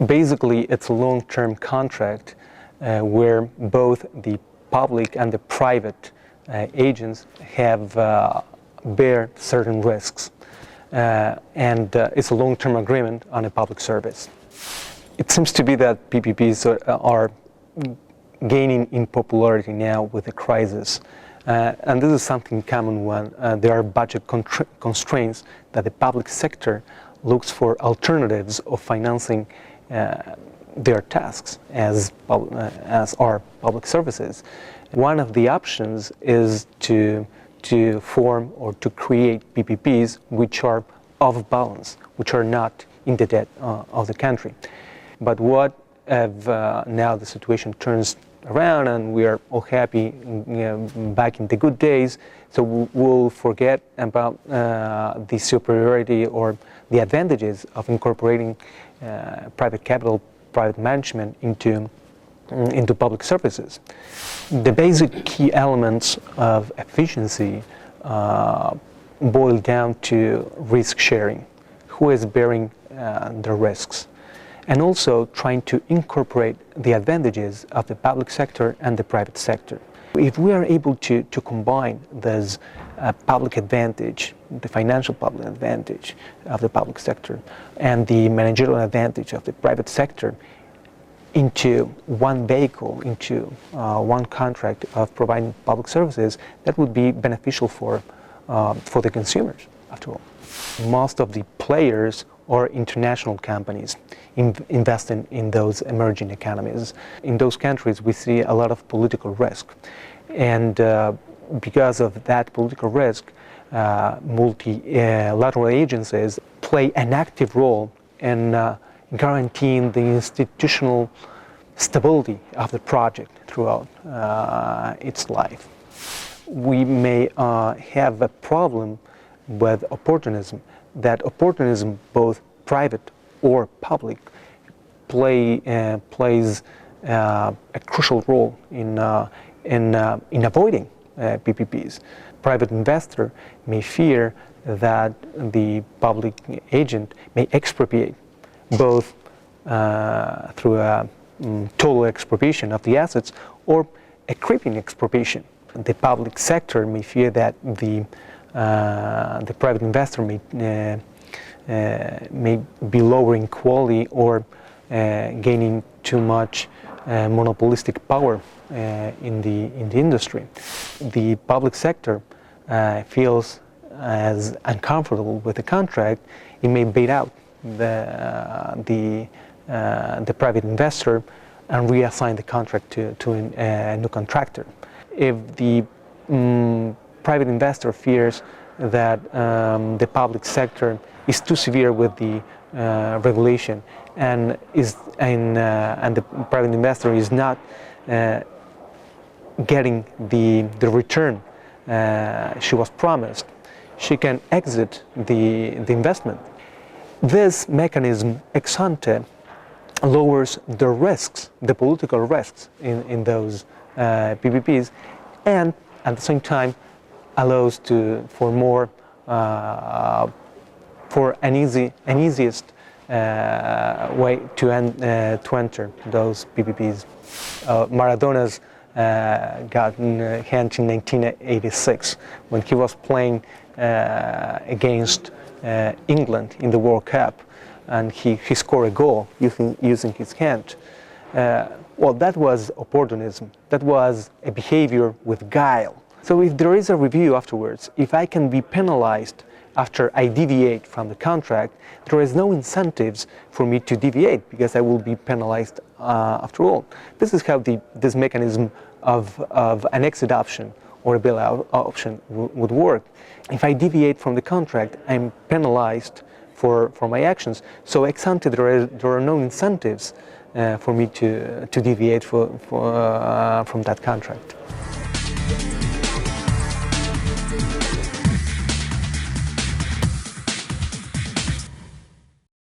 Basically, it's a long-term contract where both the public and the private agents have bear certain risks, and it's a long-term agreement on a public service. It seems to be that PPPs are gaining in popularity now with the crisis, and this is something common when there are budget constraints that the public sector looks for alternatives of financing their tasks as are public services. One of the options is to form or to create PPPs which are off balance, which are not in the debt of the country. But what if now the situation turns around and we are all happy, back in the good days, so we'll forget about the superiority or the advantages of incorporating private capital, private management into public services. The basic key elements of efficiency boil down to risk sharing, who is bearing the risks, and also trying to incorporate the advantages of the public sector and the private sector. If we are able to combine this public advantage, the financial public advantage of the public sector, and the managerial advantage of the private sector into one vehicle, into one contract of providing public services, that would be beneficial for the consumers, after all. Most of the players are international companies investing in those emerging economies. In those countries, we see a lot of political risk. And because of that political risk, multilateral agencies play an active role in guaranteeing the institutional stability of the project throughout its life. We may have a problem with opportunism, that opportunism, both private or public, plays a crucial role in avoiding PPPs. Private investor may fear that the public agent may expropriate, both through a total expropriation of the assets or a creeping expropriation. The public sector may fear that the private investor may be lowering quality or gaining too much monopolistic power in the industry. The public sector feels as uncomfortable with the contract, it may bait out the private investor and reassign the contract to a new contractor. If the private investor fears that the public sector is too severe with the regulation and the private investor is not getting the return she was promised, she can exit the investment. This mechanism ex ante lowers the risks, the political risks in those PPPs, and at the same time allows for an easiest way to enter those PPPs. Maradona's got in hand in 1986 when he was playing against England in the World Cup, and he scored a goal using his hand. Well, that was opportunism. That was a behavior with guile. So if there is a review afterwards, if I can be penalized after I deviate from the contract, there is no incentives for me to deviate because I will be penalized after all. This is how this mechanism of an exit option or a bailout option would work. If I deviate from the contract, I'm penalized for my actions. So ex ante, there are no incentives for me to deviate from that contract.